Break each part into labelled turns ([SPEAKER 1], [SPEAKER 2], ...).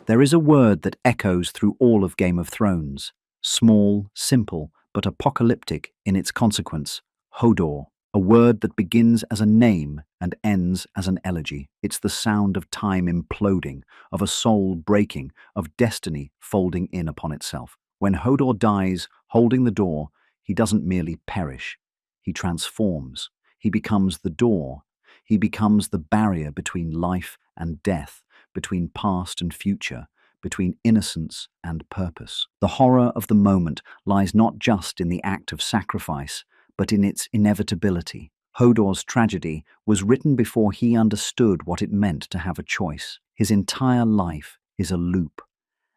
[SPEAKER 1] There is a word that echoes through all of Game of Thrones. Small, simple, but apocalyptic in its consequence. Hodor. A word that begins as a name and ends as an elegy. It's the sound of time imploding, of a soul breaking, of destiny folding in upon itself. When Hodor dies, holding the door, he doesn't merely perish. He transforms. He becomes the door. He becomes the barrier between life and death, between past and future, between innocence and purpose. The horror of the moment lies not just in the act of sacrifice, but in its inevitability. Hodor's tragedy was written before he understood what it meant to have a choice. His entire life is a loop,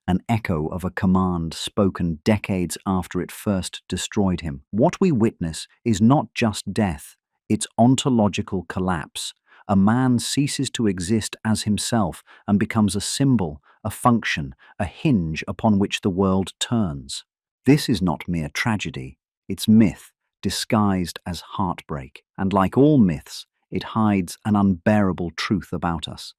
[SPEAKER 1] an echo of a command spoken decades after it first destroyed him. What we witness is not just death, it's ontological collapse. A man ceases to exist as himself and becomes a symbol, a function, a hinge upon which the world turns. This is not mere tragedy, it's myth, disguised as heartbreak. And like all myths, it hides an unbearable truth about us,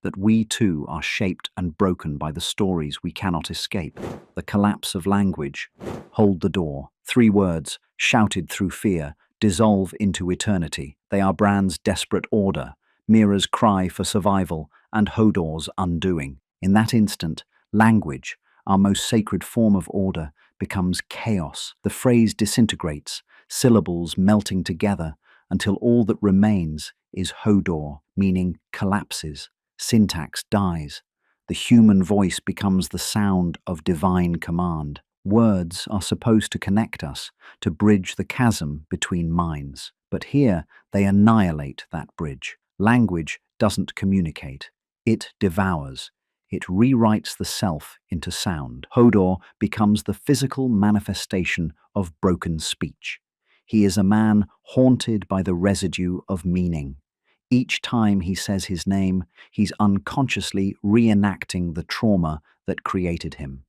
[SPEAKER 1] that we too are shaped and broken by the stories we cannot escape. The collapse of language. Hold the door. 3 words, shouted through fear, dissolve into eternity. They are Bran's desperate order, Mira's cry for survival, and Hodor's undoing. In that instant, language, our most sacred form of order, becomes chaos. The phrase disintegrates, syllables melting together, until all that remains is Hodor, meaning collapses. Syntax dies. The human voice becomes the sound of divine command. Words are supposed to connect us, to bridge the chasm between minds. But here, they annihilate that bridge. Language doesn't communicate. It devours. It rewrites the self into sound. Hodor becomes the physical manifestation of broken speech. He is a man haunted by the residue of meaning. Each time he says his name, he's unconsciously reenacting the trauma that created him.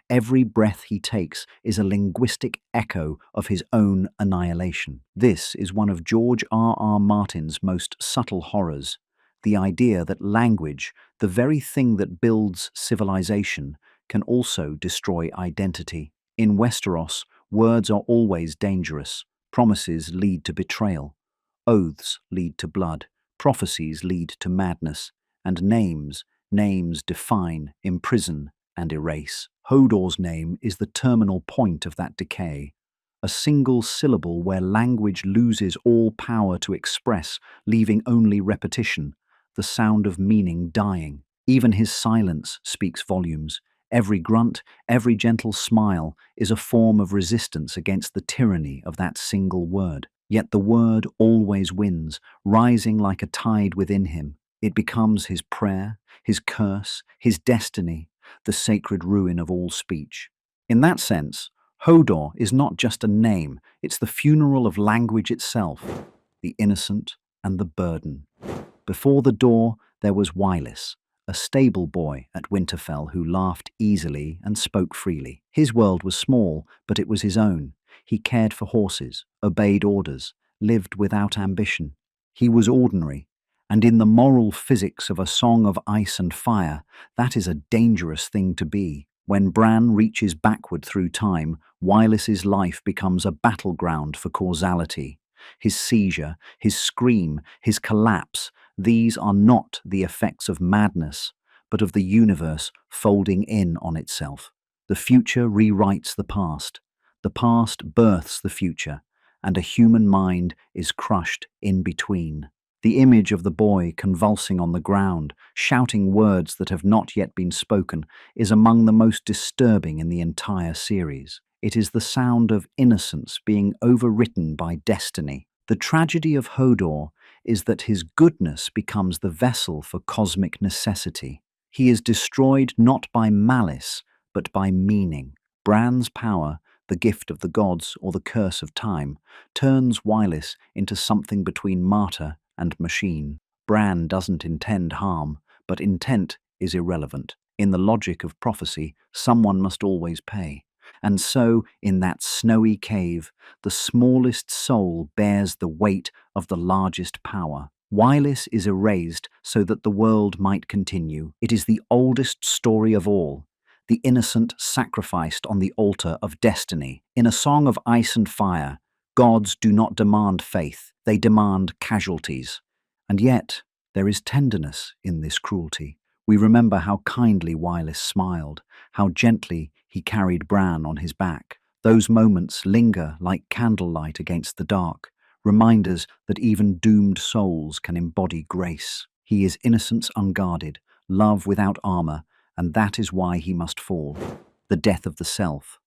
[SPEAKER 1] Every breath he takes is a linguistic echo of his own annihilation. This is one of George R. Martin's most subtle horrors, the idea that language, the very thing that builds civilization, can also destroy identity. In Westeros, words are always dangerous. Promises lead to betrayal. Oaths lead to blood. Prophecies lead to madness. And names define, imprison, and erase. Hodor's name is the terminal point of that decay. A single syllable where language loses all power to express, leaving only repetition, the sound of meaning dying. Even his silence speaks volumes. Every grunt, every gentle smile is a form of resistance against the tyranny of that single word. Yet the word always wins, rising like a tide within him. It becomes his prayer, his curse, his destiny, the sacred ruin of all speech. In that sense, Hodor is not just a name, it's the funeral of language itself, the innocent and the burden. Before the door, there was Wylis, a stable boy at Winterfell who laughed easily and spoke freely. His world was small, but it was his own. He cared for horses, obeyed orders, lived without ambition. He was ordinary, and in the moral physics of a song of ice and fire, that is a dangerous thing to be. When Bran reaches backward through time, Wylis's life becomes a battleground for causality. His seizure, his scream, his collapse, these are not the effects of madness, but of the universe folding in on itself. The future rewrites the past births the future, and a human mind is crushed in between. The image of the boy convulsing on the ground, shouting words that have not yet been spoken, is among the most disturbing in the entire series. It is the sound of innocence being overwritten by destiny. The tragedy of Hodor is that his goodness becomes the vessel for cosmic necessity. He is destroyed not by malice, but by meaning. Bran's power, the gift of the gods or the curse of time, turns Wylis into something between martyr and machine. Bran doesn't intend harm, but intent is irrelevant. In the logic of prophecy, someone must always pay. And so, in that snowy cave, the smallest soul bears the weight of the largest power. Wireless is erased so that the world might continue. It is the oldest story of all. The innocent sacrificed on the altar of destiny. In a song of ice and fire, gods do not demand faith, they demand casualties. And yet, there is tenderness in this cruelty. We remember how kindly Wireless smiled, how gently he carried Bran on his back. Those moments linger like candlelight against the dark, reminders that even doomed souls can embody grace. He is innocence unguarded, love without armor, and that is why he must fall. The death of the self.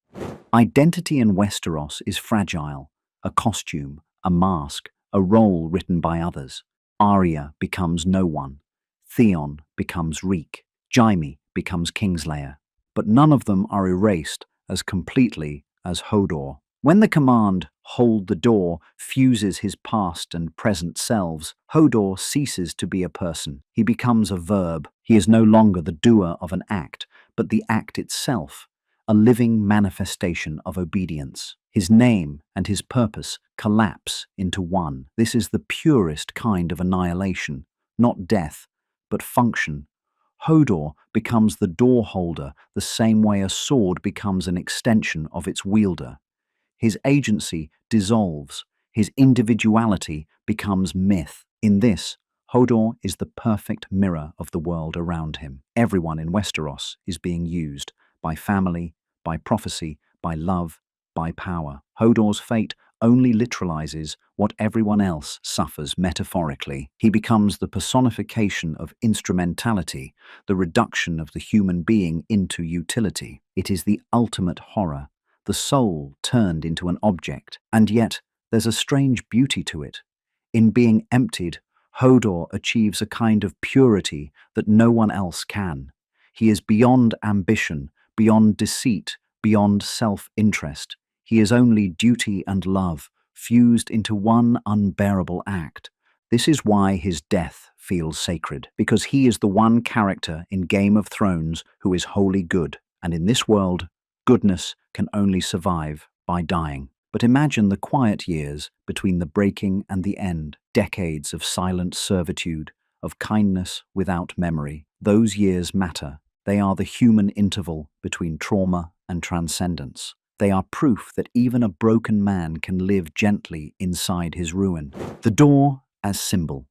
[SPEAKER 1] Identity in Westeros is fragile, a costume, a mask, a role written by others. Arya becomes no one. Theon becomes Reek. Jaime becomes Kingslayer. But none of them are erased as completely as Hodor. When the command, "Hold the door," fuses his past and present selves, Hodor ceases to be a person. He becomes a verb. He is no longer the doer of an act, but the act itself, a living manifestation of obedience. His name and his purpose collapse into one. This is the purest kind of annihilation, not death, but function. Hodor becomes the door holder the same way a sword becomes an extension of its wielder. His agency dissolves, his individuality becomes myth. In this, Hodor is the perfect mirror of the world around him. Everyone in Westeros is being used by family, by prophecy, by love, by power. Hodor's fate only literalizes what everyone else suffers metaphorically. He becomes the personification of instrumentality, the reduction of the human being into utility. It is the ultimate horror, the soul turned into an object, and yet there's a strange beauty to it. In being emptied, Hodor achieves a kind of purity that no one else can. He is beyond ambition, beyond deceit, beyond self-interest. He is only duty and love, fused into one unbearable act. This is why his death feels sacred, because he is the one character in Game of Thrones who is wholly good, and in this world, goodness can only survive by dying. But imagine the quiet years between the breaking and the end, decades of silent servitude, of kindness without memory. Those years matter. They are the human interval between trauma and transcendence. They are proof that even a broken man can live gently inside his ruin. The door as symbol.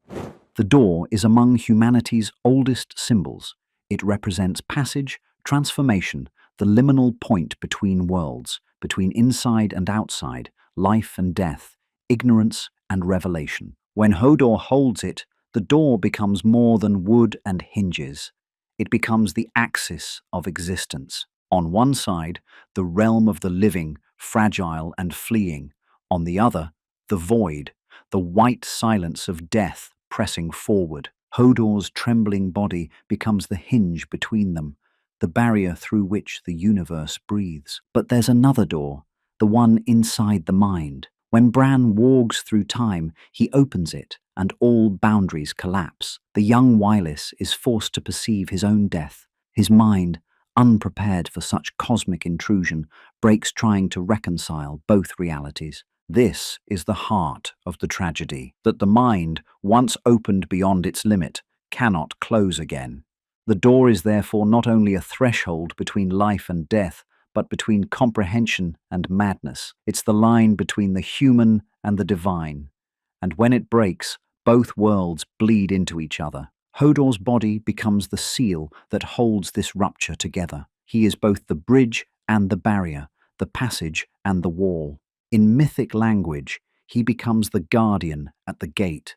[SPEAKER 1] The door is among humanity's oldest symbols. It represents passage, transformation, the liminal point between worlds, between inside and outside, life and death, ignorance and revelation. When Hodor holds it, the door becomes more than wood and hinges. It becomes the axis of existence. On one side, the realm of the living, fragile and fleeing. On the other, the void, the white silence of death pressing forward. Hodor's trembling body becomes the hinge between them, the barrier through which the universe breathes. But there's another door, the one inside the mind. When Bran wargs through time, he opens it, and all boundaries collapse. The young Wireless is forced to perceive his own death. His mind, unprepared for such cosmic intrusion, breaks trying to reconcile both realities. This is the heart of the tragedy, that the mind, once opened beyond its limit, cannot close again. The door is therefore not only a threshold between life and death, but between comprehension and madness. It's the line between the human and the divine. And when it breaks, both worlds bleed into each other. Hodor's body becomes the seal that holds this rupture together. He is both the bridge and the barrier, the passage and the wall. In mythic language, he becomes the guardian at the gate,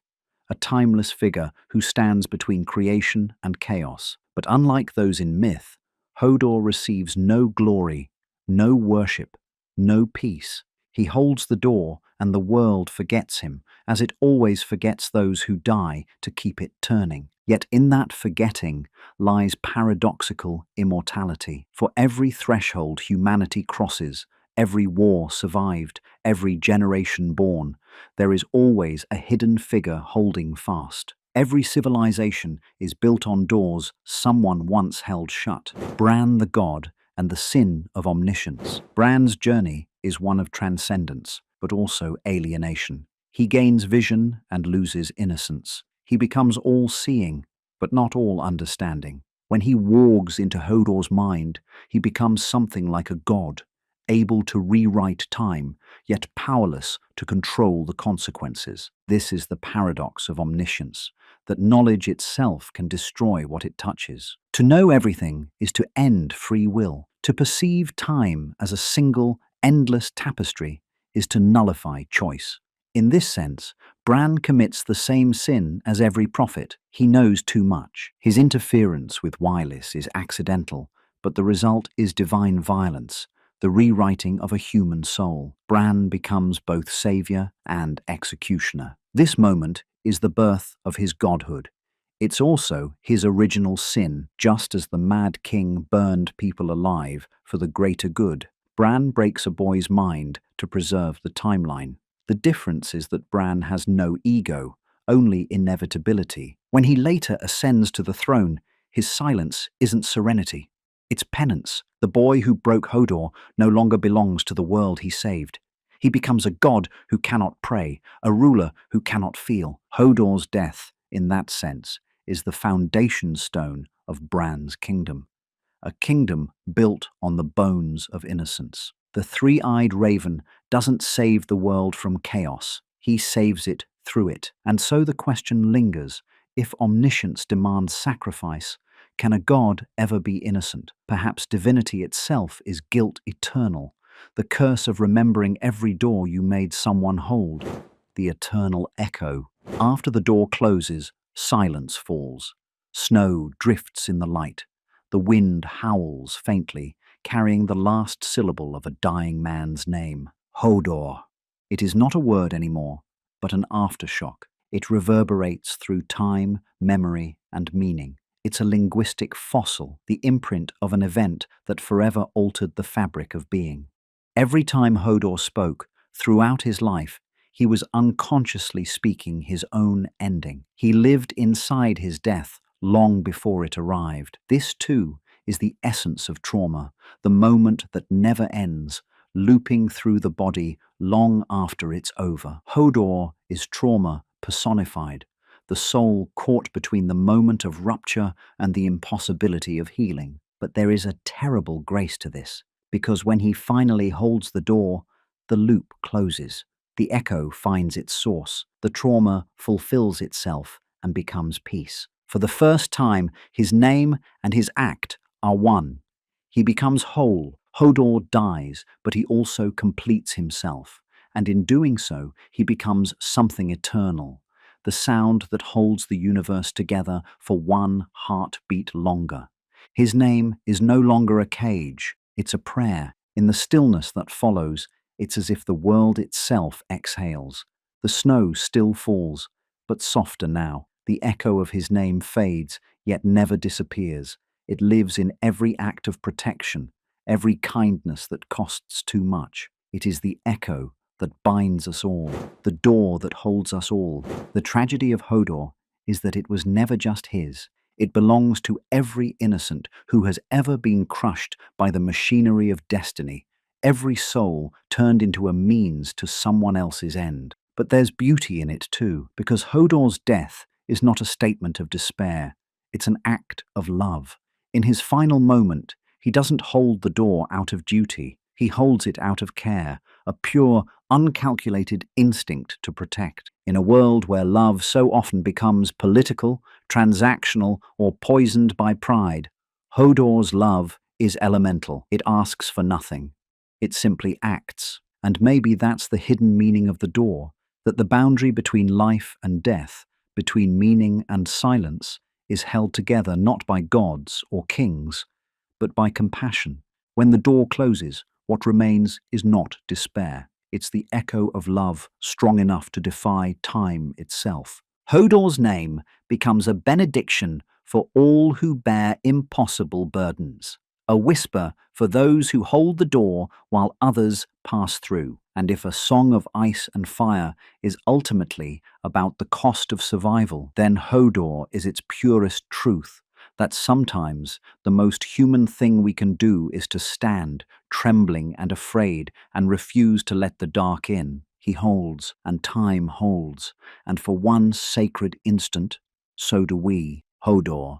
[SPEAKER 1] a timeless figure who stands between creation and chaos. But unlike those in myth, Hodor receives no glory, no worship, no peace. He holds the door, and the world forgets him, as it always forgets those who die to keep it turning. Yet in that forgetting lies paradoxical immortality. For every threshold humanity crosses, every war survived, every generation born, there is always a hidden figure holding fast. Every civilization is built on doors someone once held shut. Bran the god and the sin of omniscience. Bran's journey is one of transcendence, but also alienation. He gains vision and loses innocence. He becomes all-seeing, but not all-understanding. When he wargs into Hodor's mind, he becomes something like a god, able to rewrite time, yet powerless to control the consequences. This is the paradox of omniscience, that knowledge itself can destroy what it touches. To know everything is to end free will. To perceive time as a single, endless tapestry is to nullify choice. In this sense, Bran commits the same sin as every prophet. He knows too much. His interference with Wylis is accidental, but the result is divine violence, the rewriting of a human soul. Bran becomes both savior and executioner. This moment is the birth of his godhood. It's also his original sin, just as the Mad King burned people alive for the greater good. Bran breaks a boy's mind to preserve the timeline. The difference is that Bran has no ego, only inevitability. When he later ascends to the throne, his silence isn't serenity. It's penance. The boy who broke Hodor no longer belongs to the world he saved. He becomes a god who cannot pray, a ruler who cannot feel. Hodor's death, in that sense, is the foundation stone of Bran's kingdom. A kingdom built on the bones of innocence. The three-eyed raven doesn't save the world from chaos. He saves it through it. And so the question lingers, if omniscience demands sacrifice, can a god ever be innocent? Perhaps divinity itself is guilt eternal, the curse of remembering every door you made someone hold, the eternal echo. After the door closes, silence falls. Snow drifts in the light. The wind howls faintly, carrying the last syllable of a dying man's name. Hodor. It is not a word anymore, but an aftershock. It reverberates through time, memory, and meaning. It's a linguistic fossil, the imprint of an event that forever altered the fabric of being. Every time Hodor spoke, throughout his life, he was unconsciously speaking his own ending. He lived inside his death long before it arrived. This, too, is the essence of trauma, the moment that never ends, looping through the body long after it's over. Hodor is trauma personified, the soul caught between the moment of rupture and the impossibility of healing. But there is a terrible grace to this, because when he finally holds the door, the loop closes. The echo finds its source. The trauma fulfills itself and becomes peace. For the first time, his name and his act are one. He becomes whole. Hodor dies, but he also completes himself. And in doing so, he becomes something eternal, the sound that holds the universe together for one heartbeat longer. His name is no longer a cage, it's a prayer. In the stillness that follows, it's as if the world itself exhales. The snow still falls, but softer now. The echo of his name fades, yet never disappears. It lives in every act of protection, every kindness that costs too much. It is the echo that binds us all, the door that holds us all. The tragedy of Hodor is that it was never just his. It belongs to every innocent who has ever been crushed by the machinery of destiny, every soul turned into a means to someone else's end. But there's beauty in it too, because Hodor's death is not a statement of despair. It's an act of love. In his final moment, he doesn't hold the door out of duty. He holds it out of care, a pure, uncalculated instinct to protect. In a world where love so often becomes political, transactional, or poisoned by pride, Hodor's love is elemental. It asks for nothing. It simply acts. And maybe that's the hidden meaning of the door, that the boundary between life and death, between meaning and silence, is held together not by gods or kings, but by compassion. When the door closes, what remains is not despair. It's the echo of love strong enough to defy time itself. Hodor's name becomes a benediction for all who bear impossible burdens, a whisper for those who hold the door while others pass through. And if a song of ice and fire is ultimately about the cost of survival, then Hodor is its purest truth, that sometimes the most human thing we can do is to stand, trembling and afraid, and refuse to let the dark in. he holds, and time holds, and for one sacred instant, so do we, Hodor.